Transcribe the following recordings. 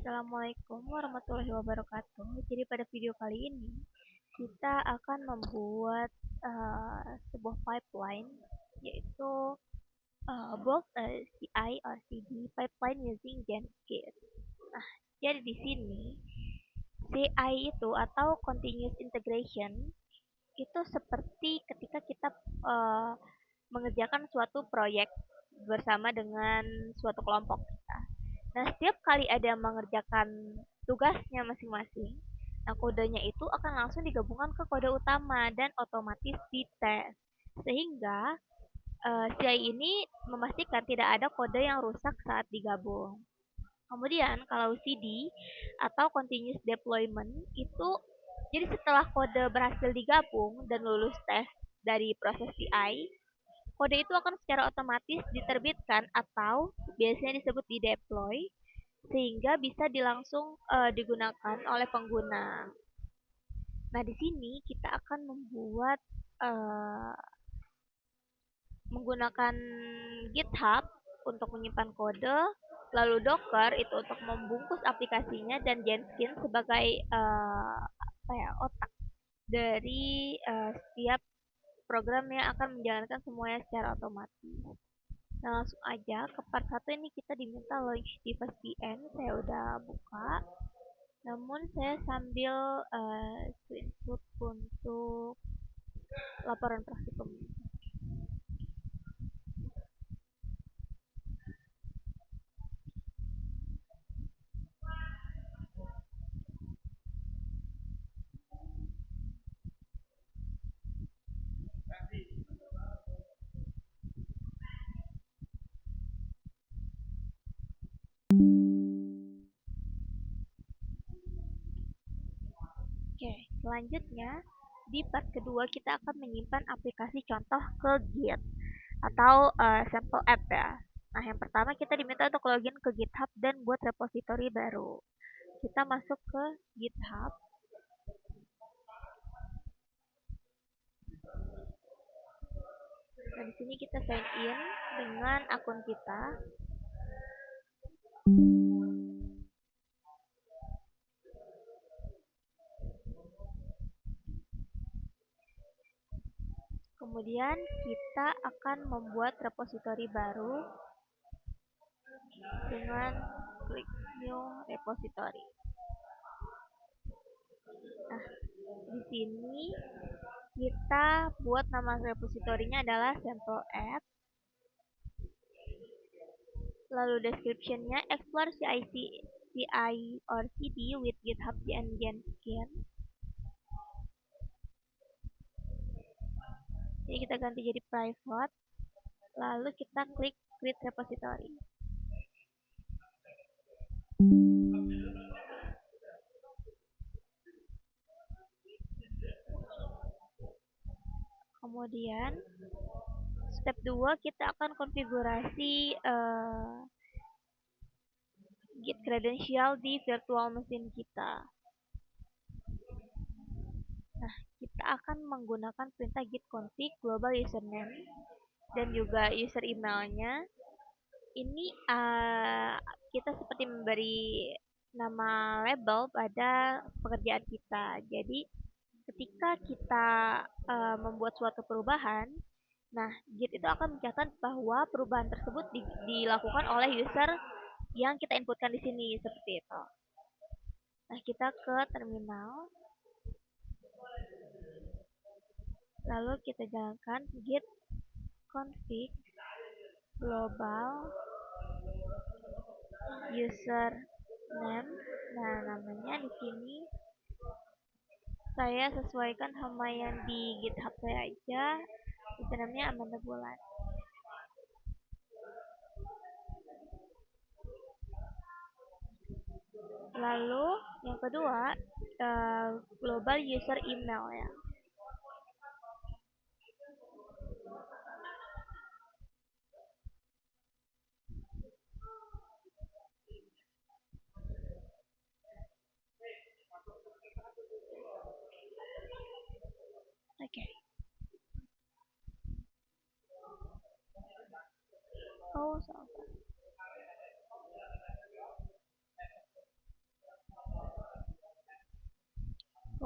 Assalamualaikum warahmatullahi wabarakatuh. Jadi pada video kali ini kita akan membuat sebuah pipeline yaitu build a CI or CD pipeline using Jenkins. Nah, jadi di sini CI itu atau continuous integration itu seperti ketika kita uh, mengerjakan suatu proyek bersama dengan suatu kelompok kita. Nah, setiap kali ada yang mengerjakan tugasnya masing-masing, nah kodenya itu akan langsung digabungkan ke kode utama dan otomatis dites. Sehingga CI ini memastikan tidak ada kode yang rusak saat digabung. Kemudian kalau CD atau continuous deployment itu jadi setelah kode berhasil digabung dan lulus tes dari proses CI, kode itu akan secara otomatis diterbitkan atau biasanya disebut di deploy sehingga bisa dilangsung digunakan oleh pengguna. Nah, di sini kita akan membuat uh, menggunakan GitHub untuk menyimpan kode, lalu Docker itu untuk membungkus aplikasinya dan Jenkins sebagai otak dari setiap program yang akan menjalankan semuanya secara otomatis. Nah, langsung aja ke part 1 ini kita diminta launch device VN. Saya udah buka. Namun saya sambil screenshot untuk laporan praktikum. Oke, selanjutnya di part kedua kita akan menyimpan aplikasi contoh ke Git atau sampel app ya. Nah, yang pertama kita diminta untuk login ke GitHub dan buat repository baru. Kita masuk ke GitHub. Nah, di sini kita sign in dengan akun kita. Kemudian kita akan membuat repository baru dengan klik new repository. Nah, di sini kita buat nama repositorinya adalah sample app. Lalu description-nya explore CI or CD with GitHub and Jenkins. Jadi kita ganti jadi private. Lalu kita klik create repository. Kemudian step 2 kita akan konfigurasi Git credential di virtual machine kita. Nah, kita akan menggunakan perintah git config global username dan juga user emailnya. Ini kita seperti memberi nama label pada pekerjaan kita. Jadi ketika kita membuat suatu perubahan, nah Git itu akan mencatat bahwa perubahan tersebut dilakukan oleh user yang kita inputkan di sini seperti itu. Nah, kita ke terminal. Lalu kita jalankan git config global user name. Nah, namanya di sini saya sesuaikan sama yang di GitHub saya aja. Username-nya Amanda Bulan. Lalu yang kedua global user email ya. Oke. Oh, salah.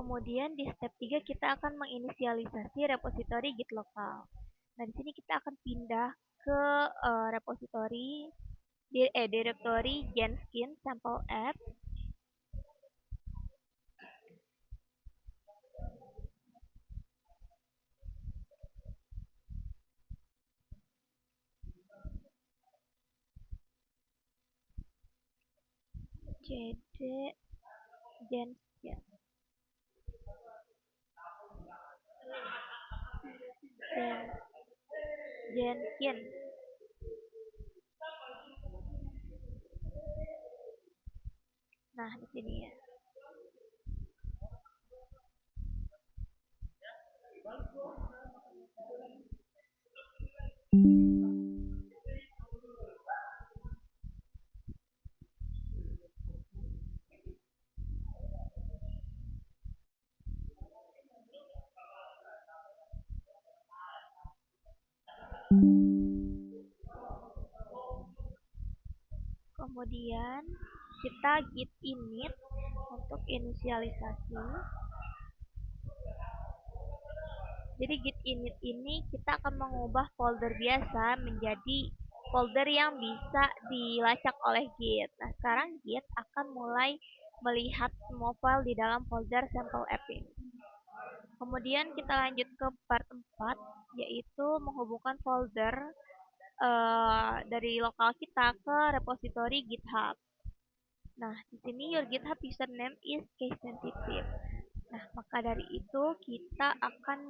Kemudian di step 3 kita akan menginisialisasi repositori Git lokal. Nah, di sini kita akan pindah ke repositori directory Genskin sample app. cd Genskin Genskin. Nah, di sini ya. Kemudian kita git init untuk inisialisasi. Jadi git init ini kita akan mengubah folder biasa menjadi folder yang bisa dilacak oleh Git. Nah, sekarang Git akan mulai melihat semua file di dalam folder sample app ini. Kemudian kita lanjut ke part 4, yaitu menghubungkan folder dari lokal kita ke repository GitHub. Nah, di sini your GitHub username is case sensitive. Nah, maka dari itu kita akan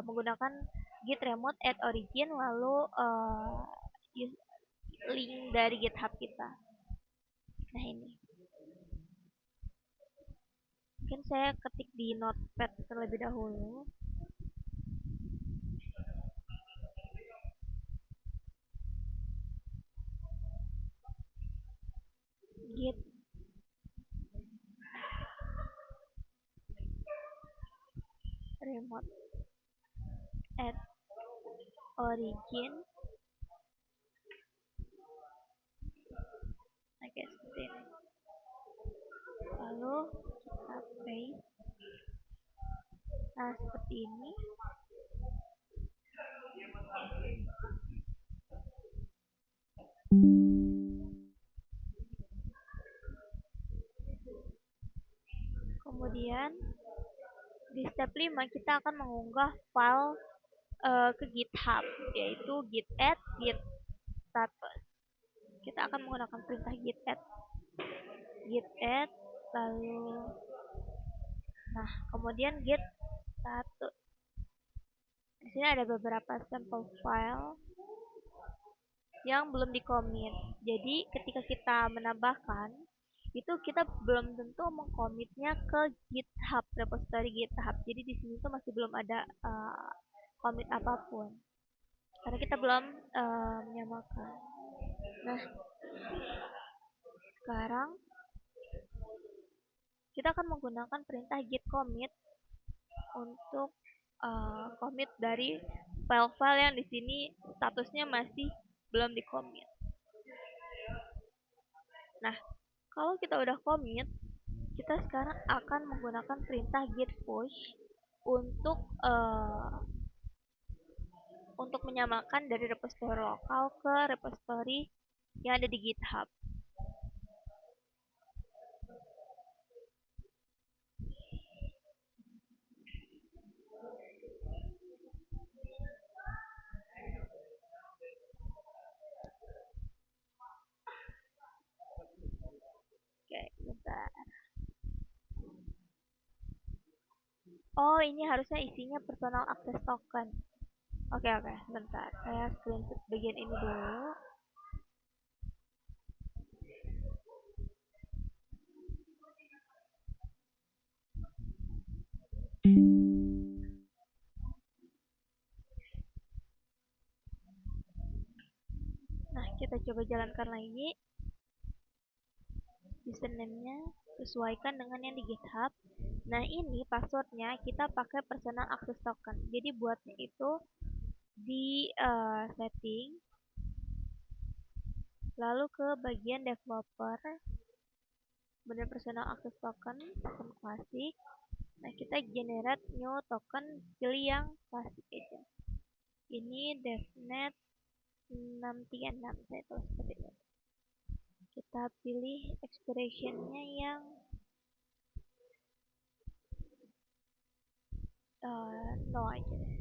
menggunakan git remote add origin lalu link dari GitHub kita. Nah, ini. Mungkin saya ketik di notepad terlebih dahulu. Git remote add origin. Oke, seperti ini. Lalu kita paste. Nah, seperti ini. Kemudian di step 5 kita akan mengunggah file ke GitHub, yaitu git add git status. Kita akan menggunakan perintah git add lalu kemudian git status. Di sini ada beberapa sampel file yang belum dikomit. Jadi ketika kita menambahkan itu kita belum tentu mengkomitnya ke GitHub, repository GitHub. Jadi di sini tuh masih belum ada komit apapun karena kita belum menyamakan. Nah, sekarang kita akan menggunakan perintah git commit untuk commit dari file-file yang di sini statusnya masih belum di-commit. Nah, kalau kita udah commit, kita sekarang akan menggunakan perintah git push untuk menyamakan dari repository lokal ke repository yang ada di GitHub. Oke, bentar. Oh, ini harusnya isinya personal access token. Oke, bentar. Saya screenshot bagian ini dulu. Nah, kita coba jalankan lagi. Username-nya sesuaikan dengan yang di GitHub. Nah, ini passwordnya kita pakai personal access token. Jadi buatnya itu di setting, lalu ke bagian developer, benar personal access token klasik. Nah, kita generate new token, pilih yang klasik aja. Ini devnet 636, saya tulis seperti itu. Kita pilih expiration-nya yang no aja deh.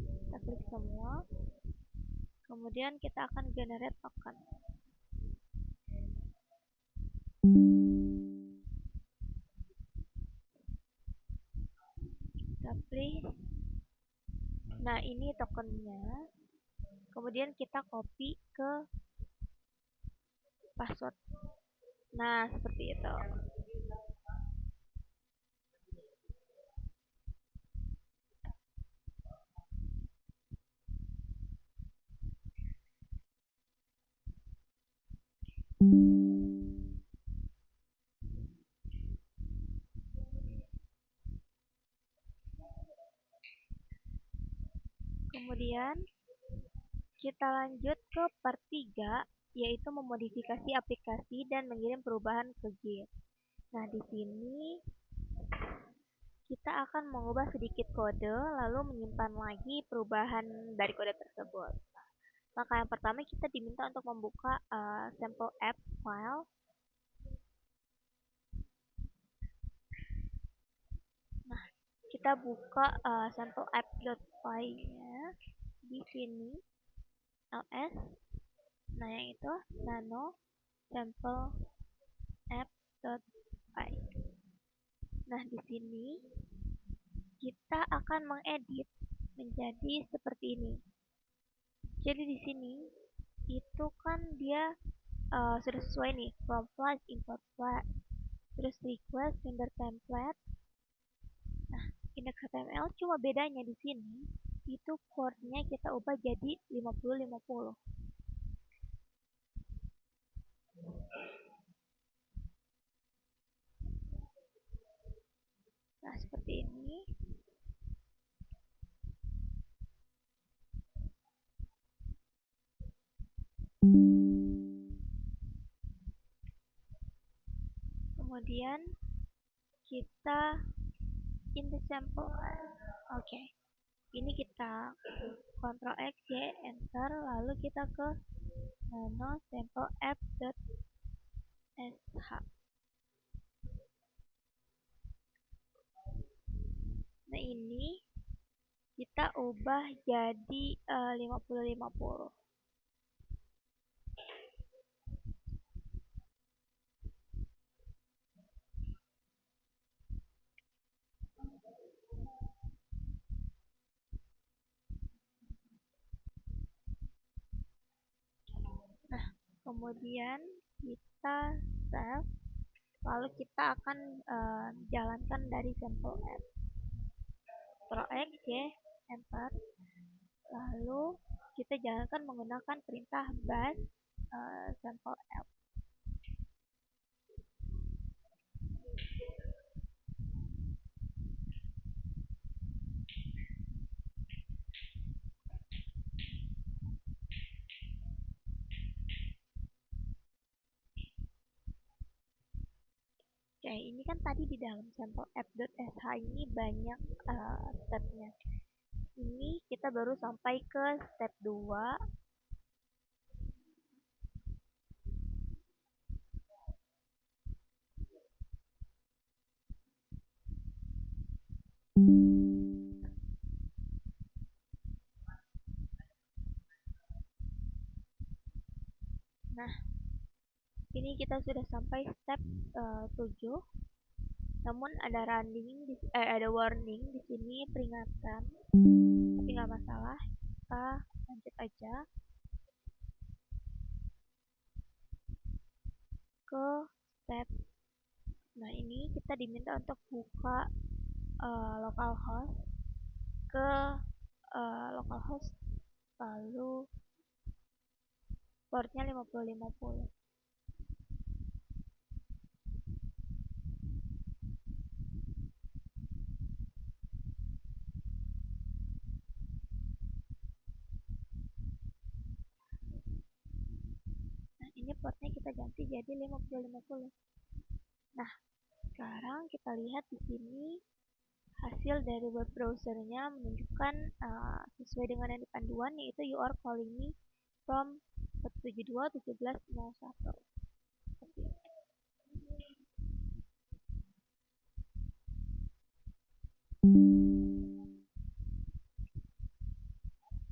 Kita klik semua. Kemudian kita akan generate token. Kita pilih. Nah, ini tokennya. Kemudian kita copy ke password. Nah, seperti itu. Kemudian kita lanjut ke part 3, yaitu memodifikasi aplikasi dan mengirim perubahan ke Git. Nah, di sini kita akan mengubah sedikit kode, lalu menyimpan lagi perubahan dari kode tersebut. Maka yang pertama kita diminta untuk membuka sample app file. Nah, kita buka sample app.py-nya di sini, ls. Nah, yang itu nano sample app.py. Nah, di sini kita akan mengedit menjadi seperti ini. Jadi di sini itu kan dia sudah sesuai nih, from flash, import flash, terus request, render template. Nah, index.html cuma bedanya di sini itu chord-nya kita ubah jadi 50-50. Nah, seperti ini. Kemudian kita in the sample. Oke. Ini kita Ctrl X, Y, enter, lalu kita ke nano sample app.sh. Nah, ini kita ubah jadi 50-50. Nah, kemudian kita save, lalu kita akan jalankan dari sample app. Ctrl X, Y, enter, lalu kita jalankan menggunakan perintah bash sample app. Oke, ini kan tadi di dalam sample app.sh ini banyak stepnya. Ini kita baru sampai ke step 2. Nah, ini kita sudah sampai step 7. Namun ada warning di sini, peringatan. Tapi nggak masalah, kita lanjut aja ke step. Nah, ini kita diminta untuk buka localhost ke localhost, lalu portnya 50-50. Nah, ini portnya kita ganti jadi 50-50. Nah, sekarang kita lihat di sini hasil dari web browsernya menunjukkan sesuai dengan yang di panduan, yaitu you are calling me from 172.17.01. Seperti itu.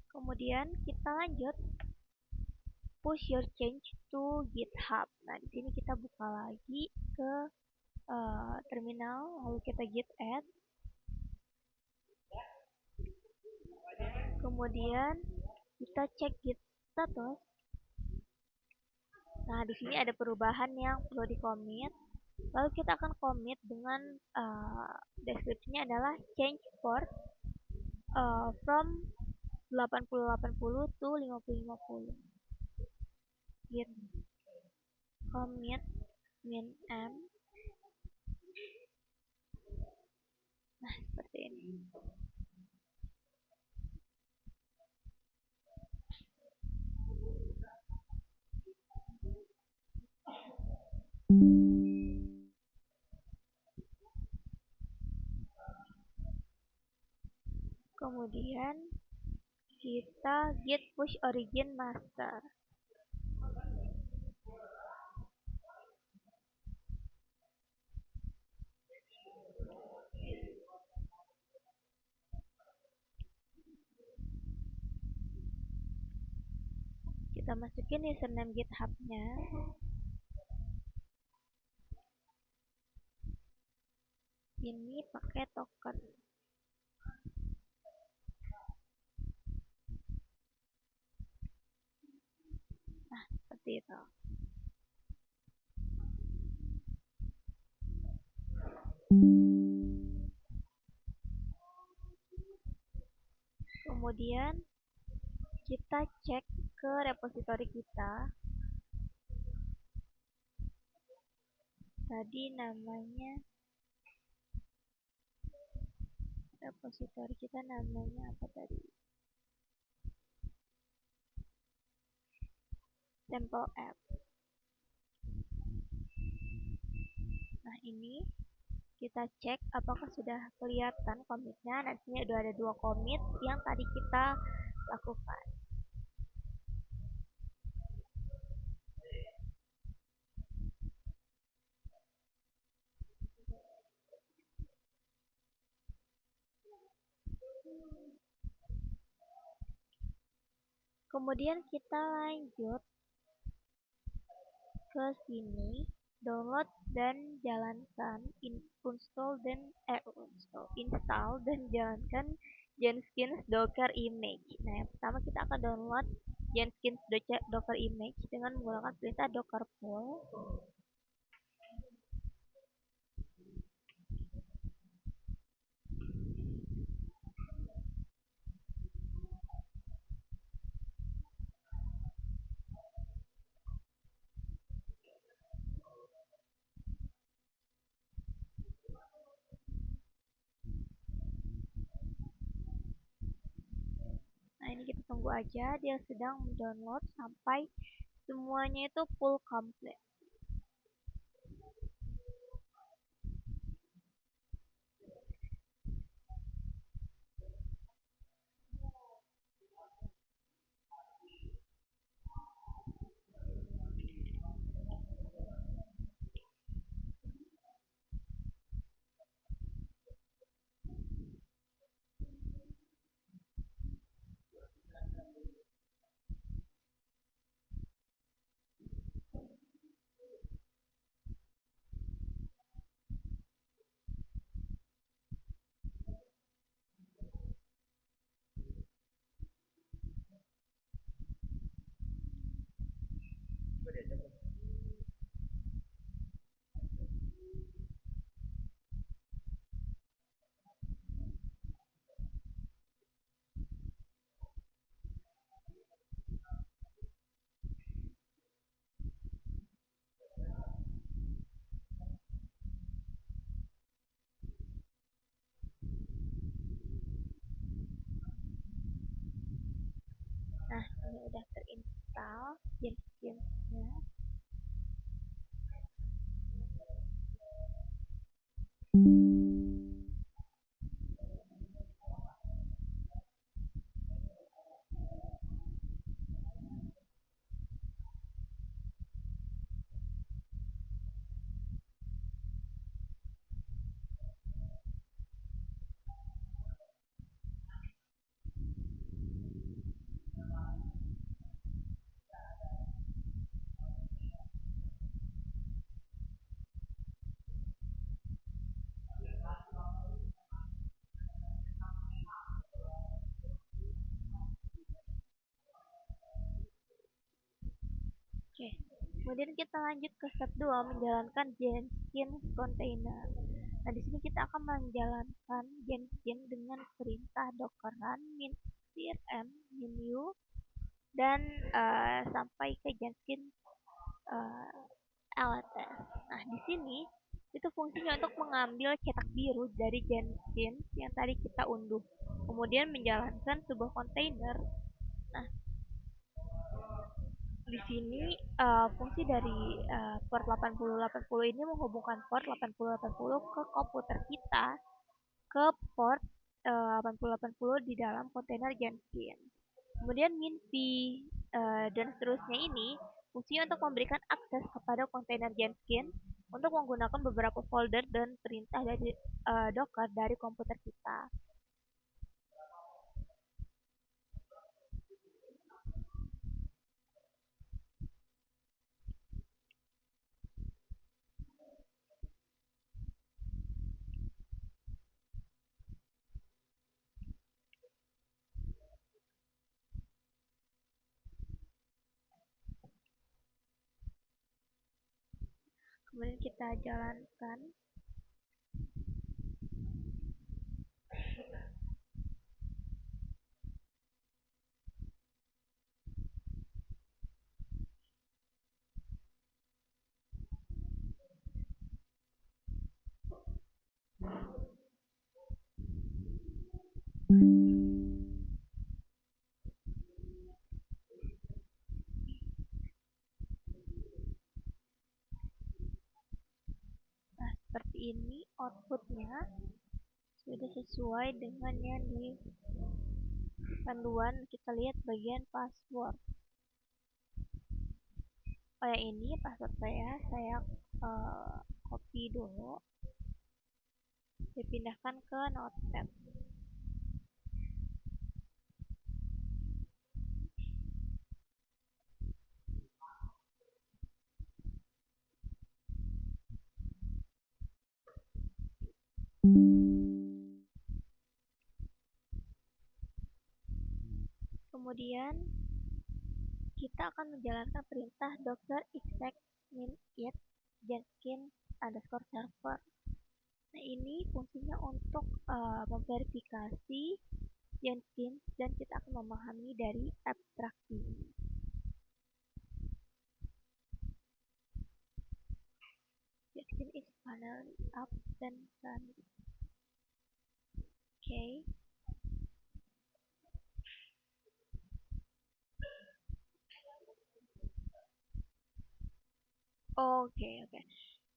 Kemudian kita lanjut push your change to GitHub. Nah, di sini kita buka lagi ke terminal, lalu kita git add. Kemudian kita cek git status. Nah, di sini ada perubahan yang perlu di-commit. Lalu kita akan commit dengan deskripsinya adalah change port from 8080 to 5050. Git commit min m. Nah, seperti ini. Kemudian kita git push origin master. Kita masukin username GitHub-nya. Ini pakai token. Nah, seperti itu. Kemudian kita cek ke repositori kita. Tadi namanya repositori kita namanya apa tadi? Sample app. Nah, ini kita cek apakah sudah kelihatan komitnya. Nah, di sini ada 2 komit yang tadi kita lakukan. Kemudian kita lanjut ke sini, download dan jalankan, install dan jalankan Jenkins Docker Image. Nah, yang pertama kita akan download Jenkins Docker Image dengan menggunakan perintah docker pull. Nah, ini kita tunggu aja, dia sedang mendownload sampai semuanya itu full complete. Nah, ini udah terinstall Jenkins-nya. Kemudian kita lanjut ke step 2, menjalankan Jenkins container. Nah, di sini kita akan menjalankan Jenkins dengan perintah docker run min crm min u dan sampai ke Jenkins LTS. Nah, di sini itu fungsinya untuk mengambil cetak biru dari Jenkins yang tadi kita unduh. Kemudian menjalankan sebuah kontainer. Nah, di sini fungsi dari port 8080 ini menghubungkan port 8080 ke komputer kita ke port 8080 di dalam kontainer Jenkins. Kemudian minv dan seterusnya ini fungsinya untuk memberikan akses kepada kontainer Jenkins untuk menggunakan beberapa folder dan perintah dari Docker dari komputer kita. Kemudian kita jalankan. Nah, seperti ini outputnya sudah sesuai dengan yang di panduan. Kita lihat bagian password. Oh, yang ini password saya copy dulu, dipindahkan ke notepad. Kemudian kita akan menjalankan perintah docker exec min it jenkins underscore server. Nah, ini fungsinya untuk memverifikasi Jenkins dan kita akan memahami dari abstraksi. Jenkins is finally up and running. Okay. Oke.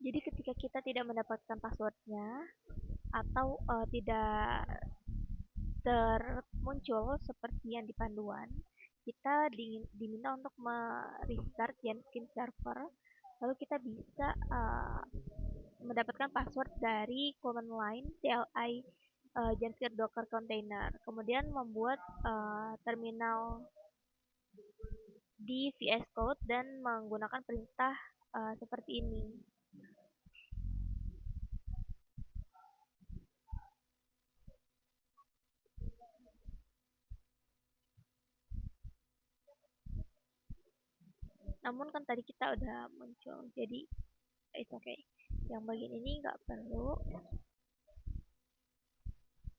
Jadi ketika kita tidak mendapatkan passwordnya atau tidak termuncul seperti yang di panduan, kita diminta untuk merestart Jenkins server. Lalu kita bisa mendapatkan password dari command line CLI Jenkins Docker Container. Kemudian membuat terminal di VS Code dan menggunakan perintah seperti ini. Namun kan tadi kita udah muncul, jadi it's okay. Yang bagian ini nggak perlu.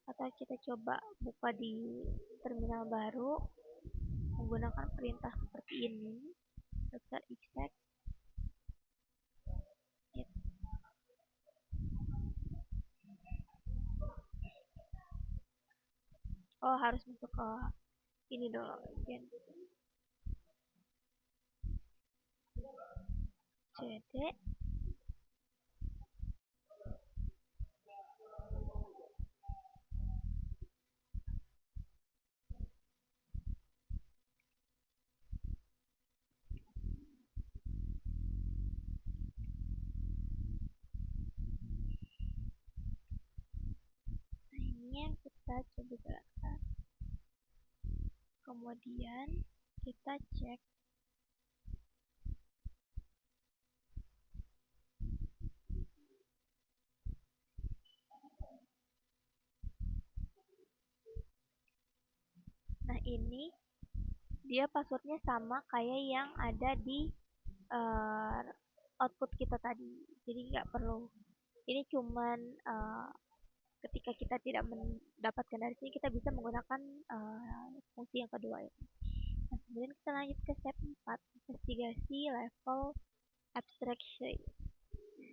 Atau kita coba buka di terminal baru menggunakan perintah seperti ini. Docker exec. Oh, harus masuk ke ini dulu. cd ini yang kita coba jalankan. Kemudian kita cek nah, ini dia passwordnya sama kayak yang ada di uh, output kita tadi. Jadi nggak perlu. Ini cuman ketika kita tidak mendapatkan dari sini, kita bisa menggunakan fungsi yang kedua itu. Nah, kemudian kita lanjut ke step 4, investigasi level abstraction.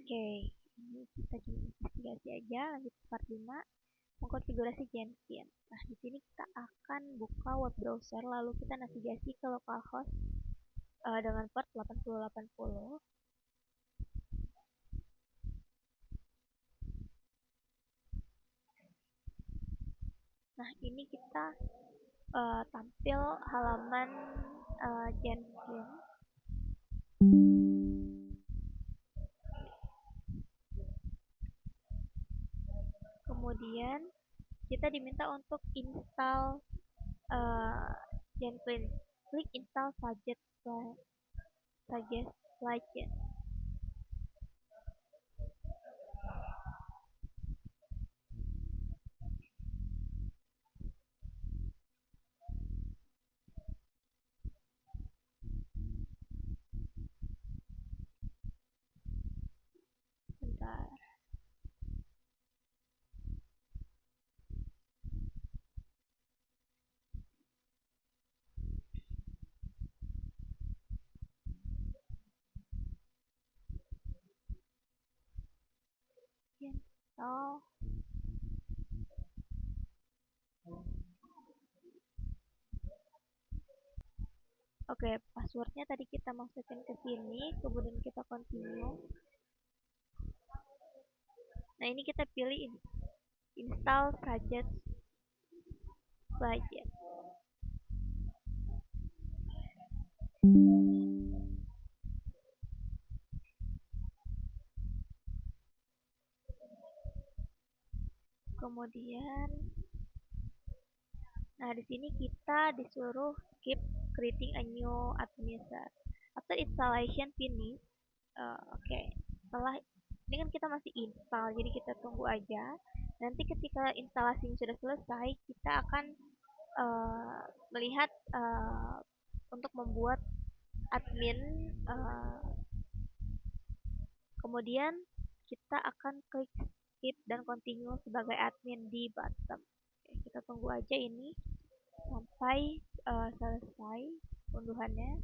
Oke, ini kita cuma investigasi aja. Lanjut ke part 5, mengkonfigurasi Jenkins. Nah, di sini kita akan buka web browser, lalu kita navigasi ke localhost dengan port 8080. Nah, ini kita tampil halaman Jenkins. Kemudian kita diminta untuk install Jenkins. Klik install suggest plugin. Bentar. Install. Oke, passwordnya tadi kita masukin ke sini, kemudian kita continue. Nah, ini kita pilih install suggest plugin. Kemudian, nah di sini kita disuruh keep creating a new admin user. After installation finish, oke, setelah ini kan kita masih install, jadi kita tunggu aja. Nanti ketika instalasi sudah selesai, kita akan melihat untuk membuat admin. Kemudian kita akan klik skip dan continue sebagai admin di bottom. Oke, kita tunggu aja ini sampai selesai unduhannya.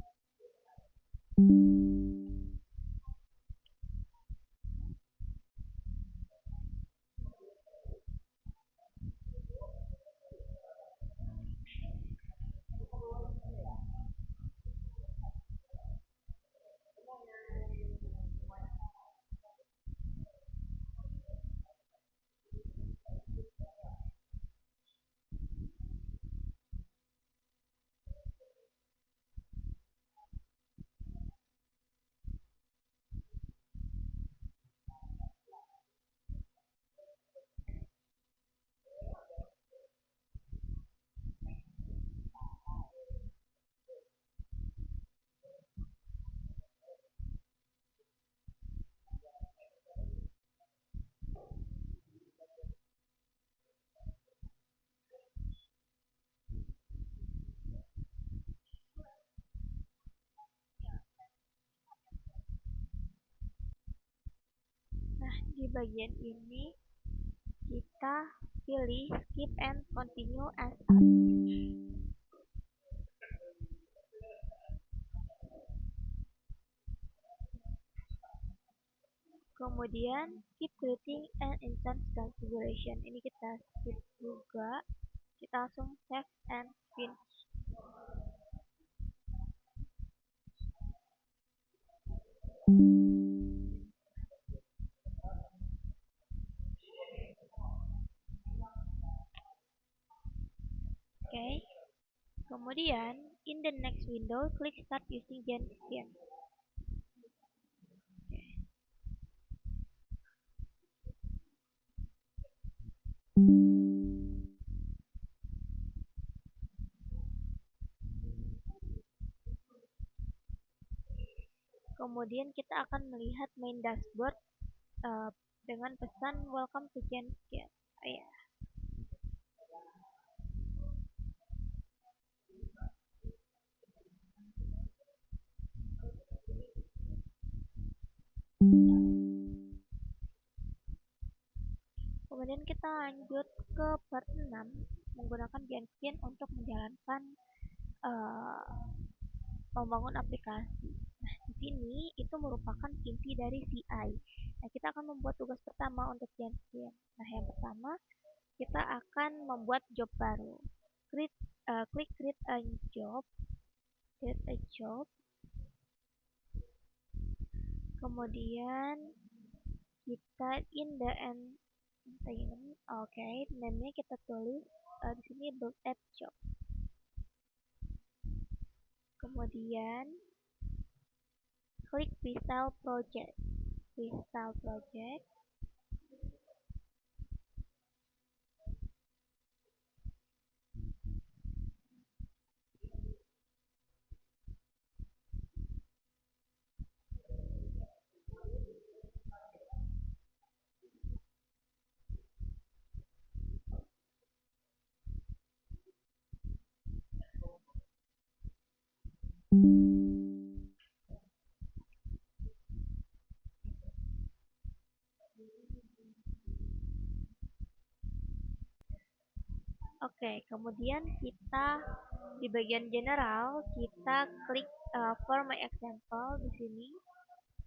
Nah, di bagian ini kita pilih skip and continue as admin. Kemudian keep creating an instance configuration. Ini kita skip juga. Kita langsung save and finish. Oke. Kemudian in the next window, klik start using Jenkins. Kemudian kita akan melihat main dashboard dengan pesan welcome to Jenkins. Ya. Kemudian kita lanjut ke part 6, menggunakan Genskin untuk menjalankan eh, membangun aplikasi. Nah, di sini itu merupakan inti dari CI. Nah, kita akan membuat tugas pertama untuk Genskin. Nah, yang pertama kita akan membuat job baru. Klik create a job, create a job. Kemudian kita in the end oke, name-nya kita tulis di sini build app job. Kemudian klik freestyle project. Freestyle project. Oke, kemudian kita di bagian general kita klik for my example di sini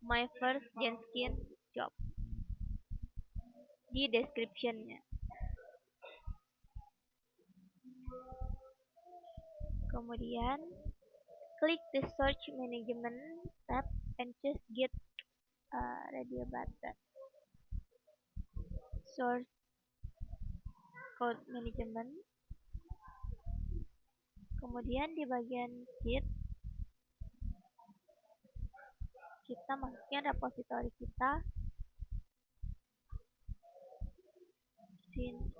my first Genskin job di description-nya. Kemudian klik the search management tab and choose get radio button. Source code management. Kemudian di bagian git kita masukkan repository kita sini.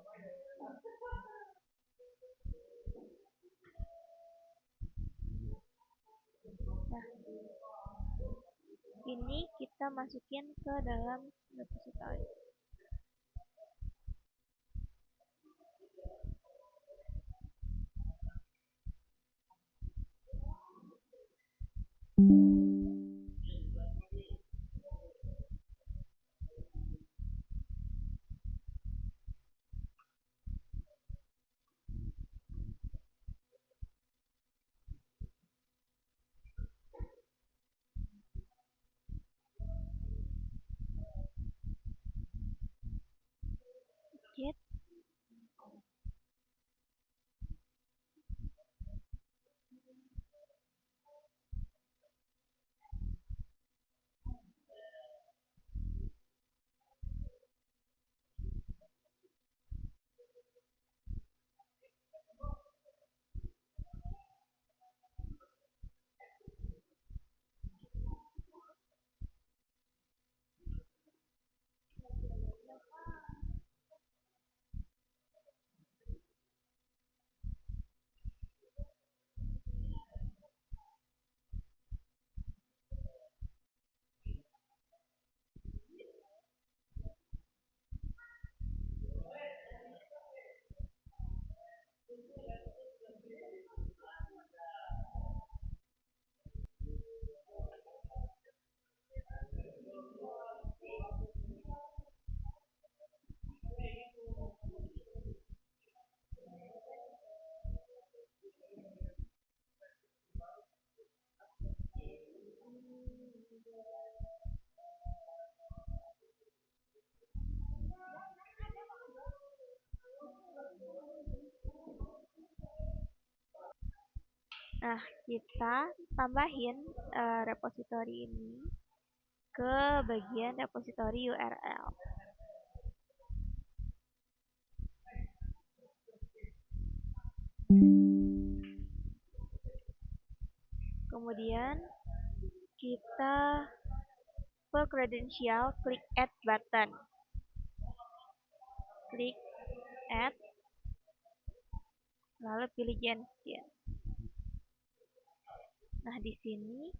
Nah, ini kita masukin ke dalam repository. Git. Nah, kita tambahin repository ini ke bagian repository URL. Kemudian kita for credential klik add button. Klik add, lalu pilih Genskin. Nah, di sini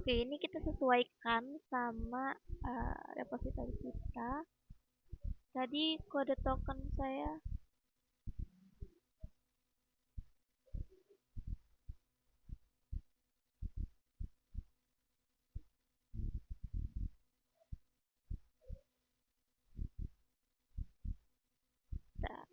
Oke, ini kita sesuaikan sama repositori kita. Tadi kode token saya. Bentar.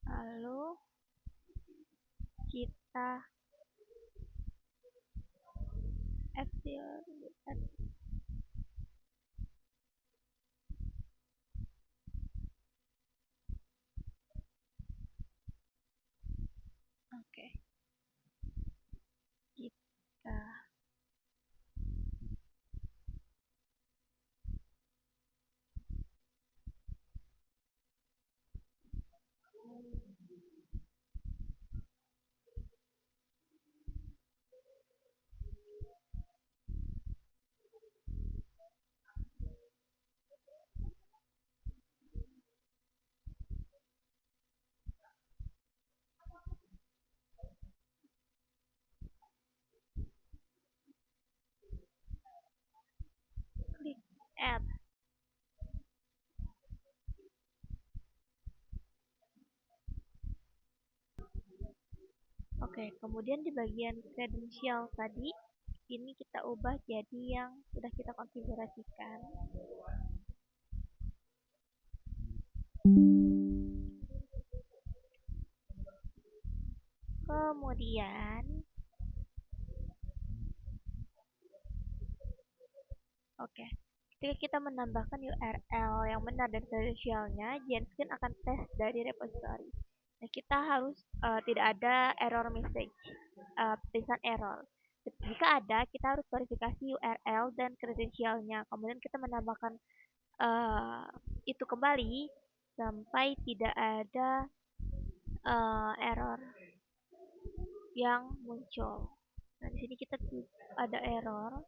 Lalu kita epsilon. Oke, kita klik add. Oke, kemudian di bagian kredensial tadi, ini kita ubah jadi yang sudah kita konfigurasikan. Kemudian, oke, ketika kita menambahkan URL yang benar dan kredensialnya, Genskin akan tes dari repository. Nah, kita harus tidak ada error message, tulisan error. Jika ada, kita harus verifikasi URL dan kredensialnya. Kemudian kita menambahkan eh, itu kembali sampai tidak ada error yang muncul. Nah, di sini kita ada error.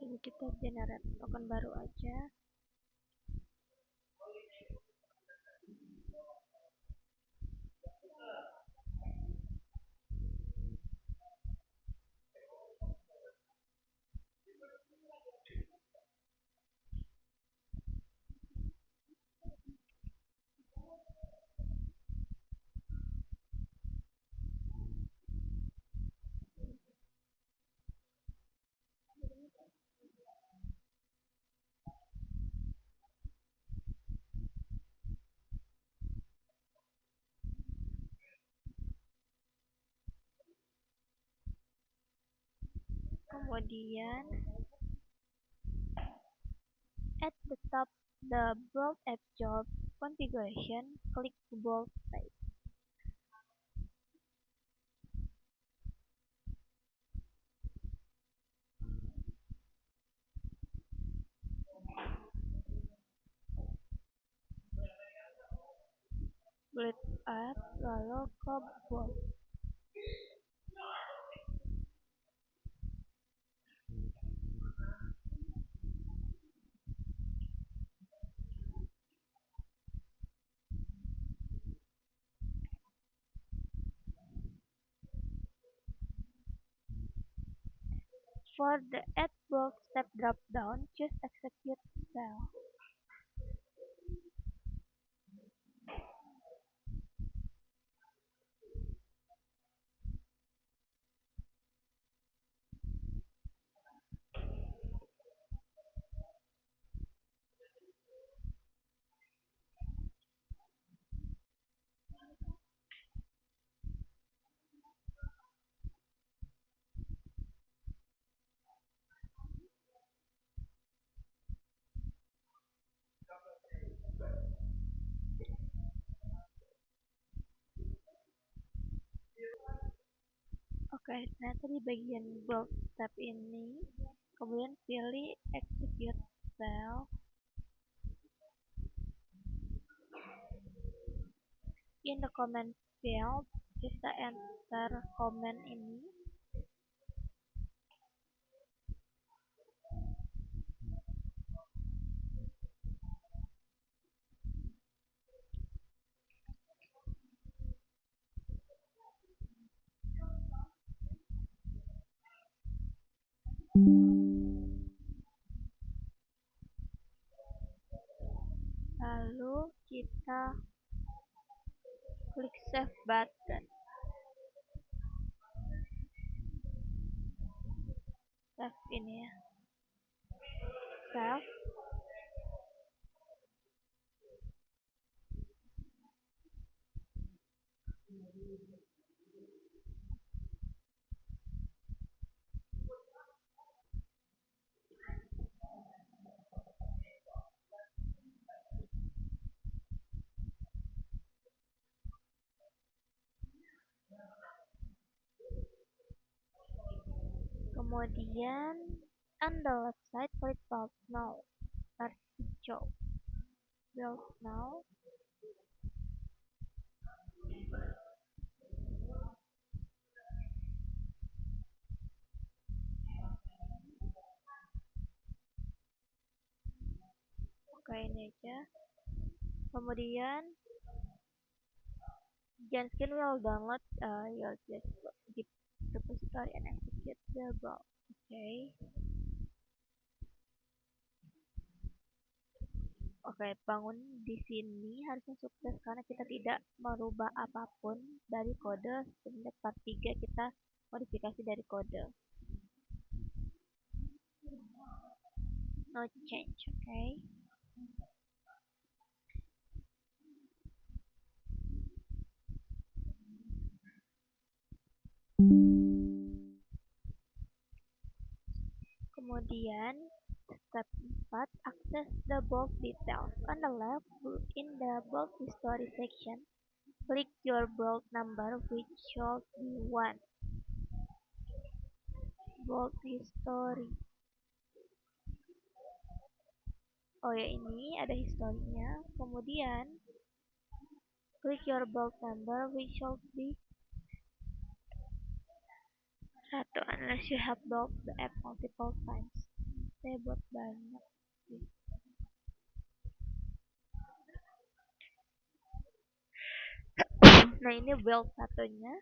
Jadi kita generate token baru aja. Kemudian at the top the bold app job configuration, klik bold type. split up, lalu ke bold. For the add bold step drop down, choose execute cell. Oke, ternyata di bagian bold step ini, kemudian pilih execute cell. In the command field, kita enter command ini. Lalu kita klik save button. Save ini ya. Save. Kemudian on the left side klik build now. Start hijau. Build now. Oke, ini aja. Kemudian Genskin will download your git repository and execute the build. Oke. Oke, bangun di sini harusnya sukses karena kita tidak merubah apapun dari kode. Sebenarnya part 3 kita modifikasi dari kode. No change, oke. Kemudian step 4, access the bulk details. On the left, in the bulk history section, click your bulk number which should be 1. Bulk history. Oh ya, ini ada historinya. Kemudian click your bulk number which should be 1 unless you have bulk the app multiple times. Saya buat banyak sih. Nah, ini build satunya.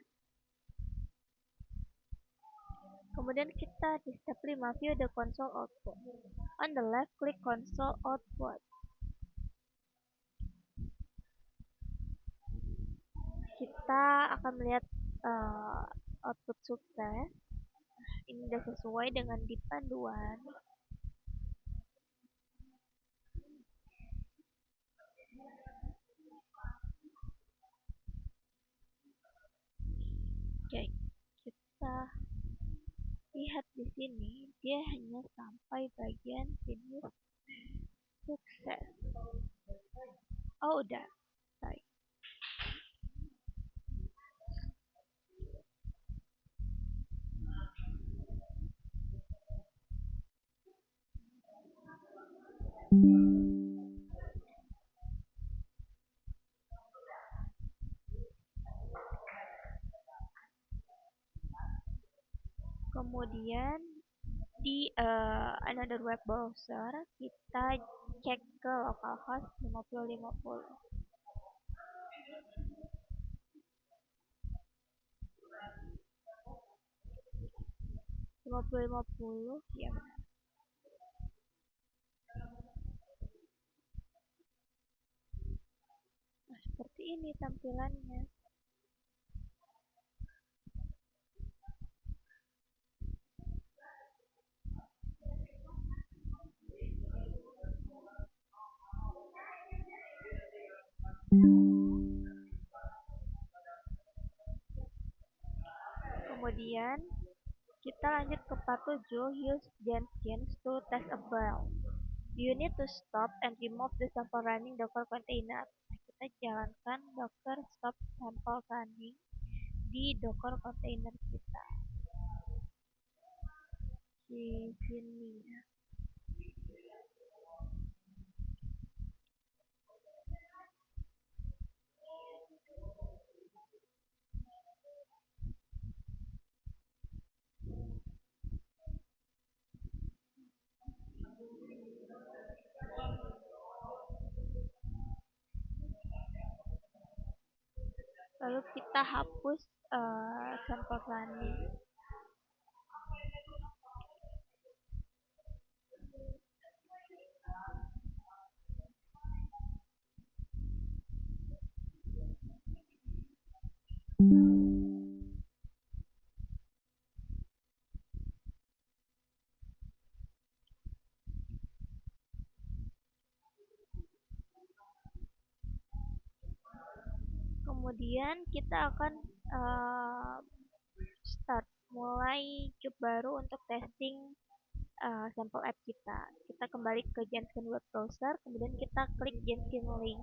Kemudian kita di step 5 view the console output. On the left, klik console output. Kita akan melihat output sukses. Ini sudah sesuai dengan di panduan. Oke, kita lihat di sini dia hanya sampai bagian finish sukses. Oh, udah. Sorry. Kemudian di another web browser kita cek ke localhost 5050. 5050 ya benar. Nah, seperti ini tampilannya. Kemudian kita lanjut ke part 7, use Jenkins to test a build. You need to stop and remove the sample running Docker container. Nah, kita jalankan Docker stop sample running di Docker container kita. Di sini. Lalu kita hapus sample running. Kemudian kita akan mulai job baru untuk testing sampel app kita. Kita kembali ke Jenkins web browser, kemudian kita klik Jenkins link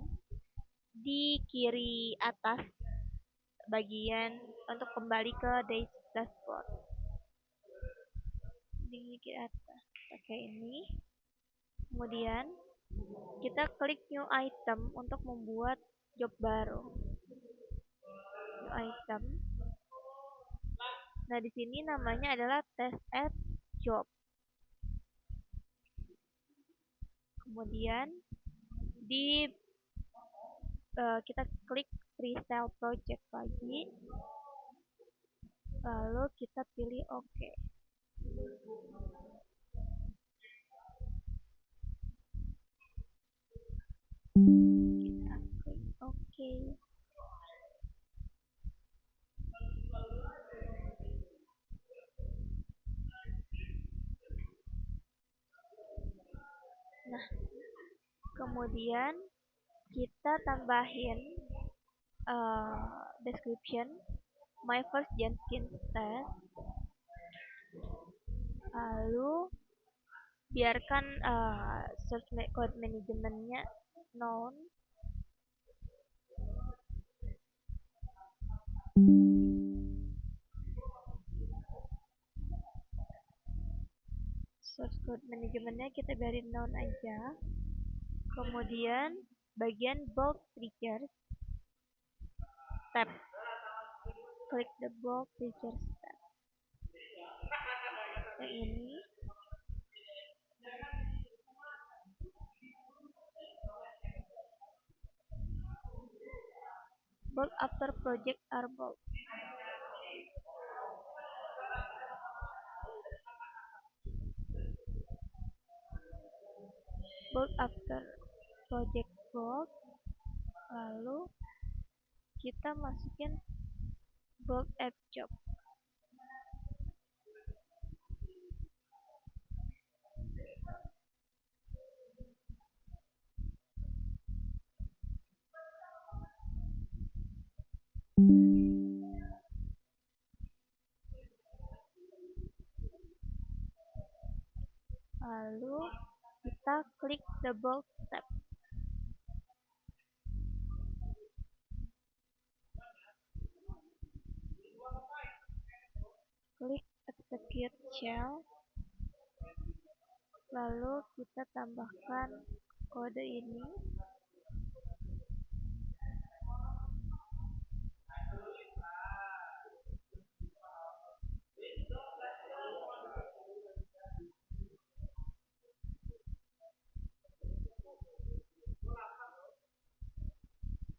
di kiri atas bagian untuk kembali ke dashboard. Di kiri atas, pakai ini. Kemudian kita klik new item untuk membuat job baru. New item. Nah, di sini namanya adalah test add job. Kemudian kita klik freestyle project lagi. Lalu kita pilih OK. Kita klik OK. Nah, kemudian kita tambahin description my first Jenkins test. Lalu biarkan source code manajemennya known. Source code manajemennya kita biarin known aja. Kemudian bagian bulk triggers tab, klik the bulk triggers tab yang ini. Bulk after project are bulk. Bulk after project bulk. Lalu kita masukin bulk app job. Lalu kita klik the bulk tab. Klik execute shell. Lalu kita tambahkan kode ini.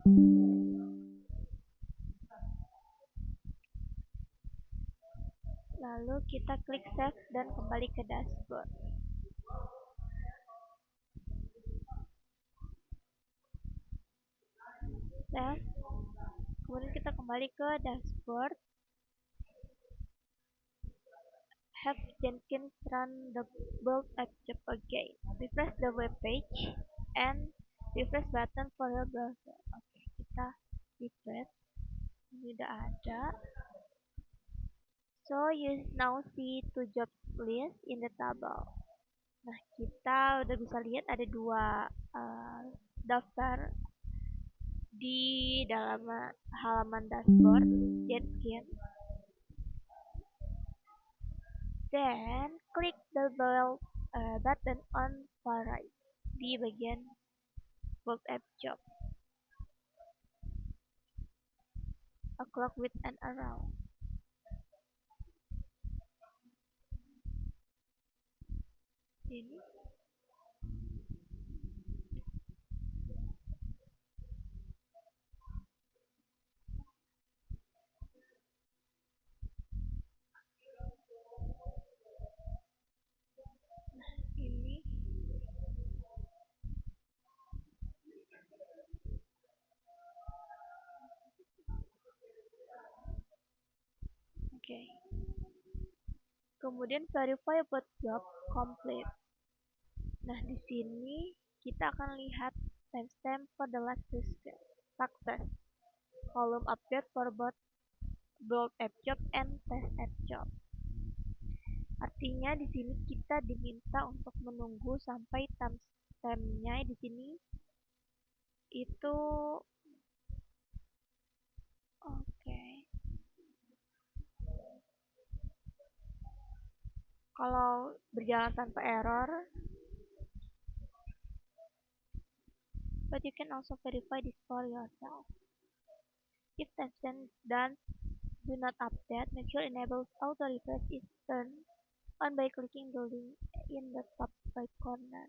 Lalu kita klik save dan kembali ke dashboard. Save. Kemudian kita kembali ke dashboard. Have Jenkins run the build app job again. Refresh the web page and refresh button for your browser. Oke, kita refresh. Ini udah ada. So you now see two job list in the table. Nah, kita udah bisa lihat ada dua daftar di dalam halaman dashboard Jenkins. Then klik the bell button on far right di bagian Bold App Job. A clock with an arrow. Ini. Ini. Oke. Kemudian verify about job complete. Nah, di sini kita akan lihat timestamp for the last success. Column update for both build app job and test app job. Artinya di sini kita diminta untuk menunggu sampai timestampnya di sini itu oke. Kalau berjalan tanpa error, but you can also verify this for yourself. If timestamp done do not update, make sure enable auto refresh is turned on by clicking the link in the top right corner.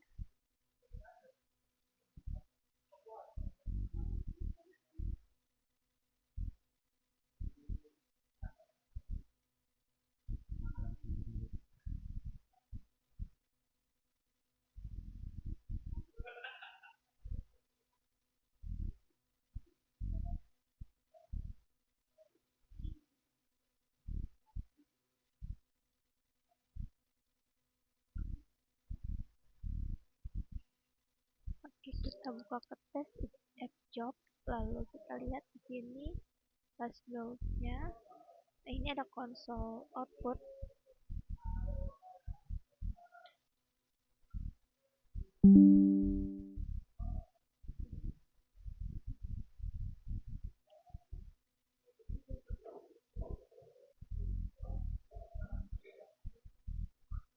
Oke, kita buka ke test app job, lalu kita lihat di sini dashboardnya. Nah, ini ada console output.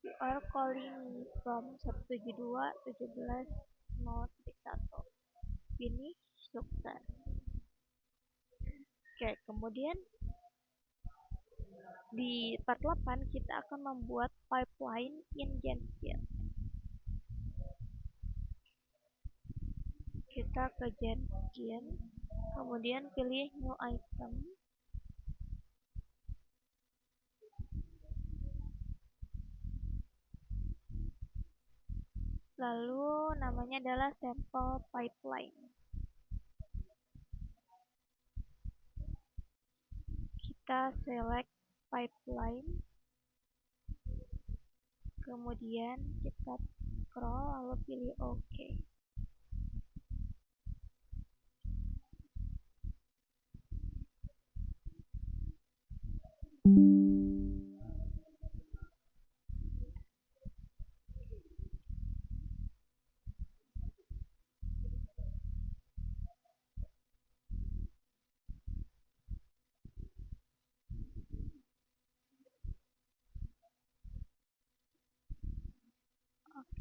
You are calling from 172.17.0.1. Finish, sukses. Oke, kemudian di part 8 kita akan membuat pipeline in Jenkins. Kita ke Jenkins, kemudian pilih new item. Lalu namanya adalah sample pipeline. Kita select pipeline. Kemudian kita scroll lalu pilih OK.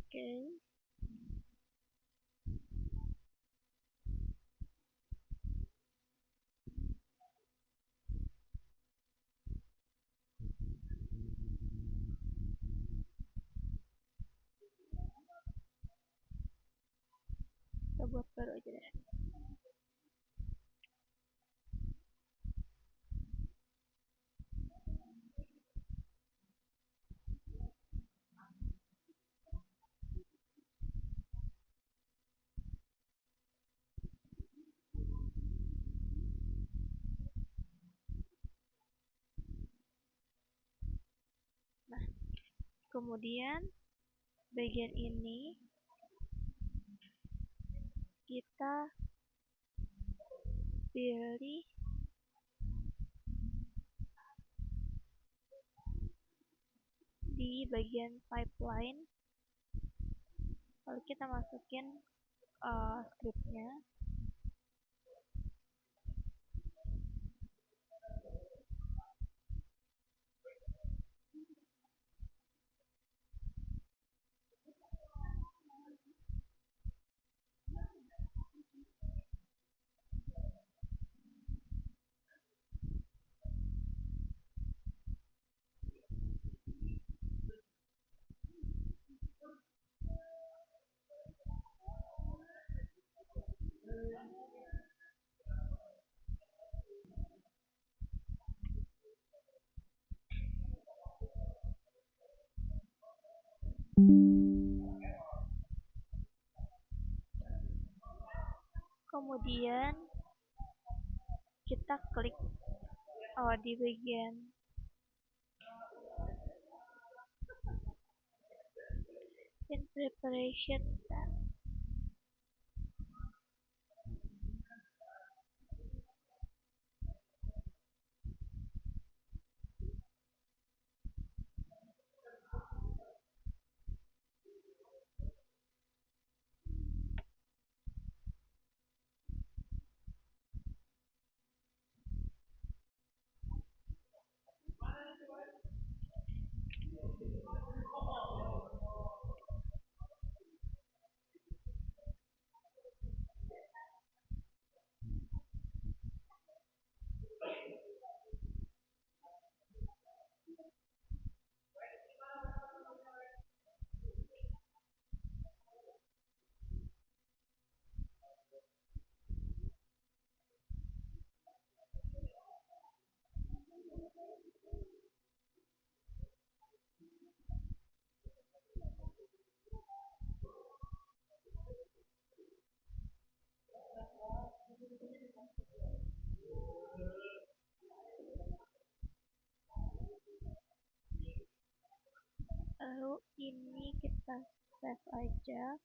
Oke. Kita buat baru aja deh. Kemudian bagian ini kita pilih di bagian pipeline, lalu kita masukin scriptnya. Kemudian kita klik di bagian in preparation. Lalu ini kita save aja.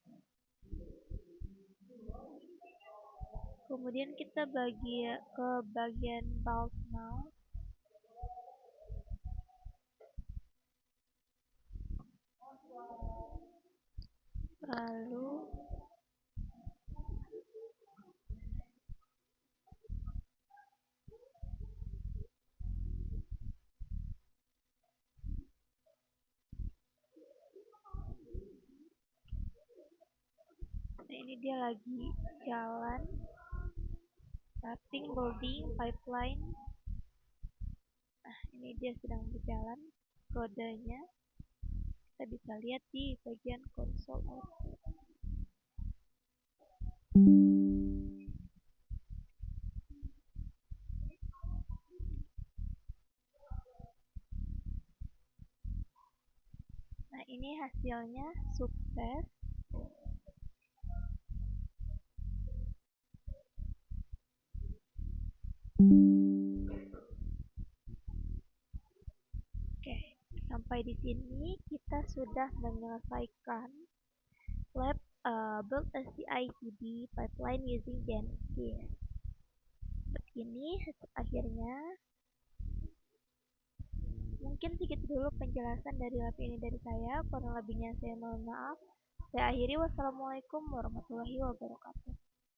Kemudian kita ke bagian bulk now. Lalu ini dia lagi jalan, starting building pipeline. Nah, ini dia sedang berjalan. Kodenya kita bisa lihat di bagian console output. Nah, ini hasilnya sukses. Oke, sampai di sini kita sudah menyelesaikan lab build a CI/CD pipeline using Jenkins. Begini hasil akhirnya. Mungkin segitu dulu penjelasan dari lab ini dari saya. Kurang lebihnya saya mohon maaf. Saya akhiri. Wassalamualaikum warahmatullahi wabarakatuh.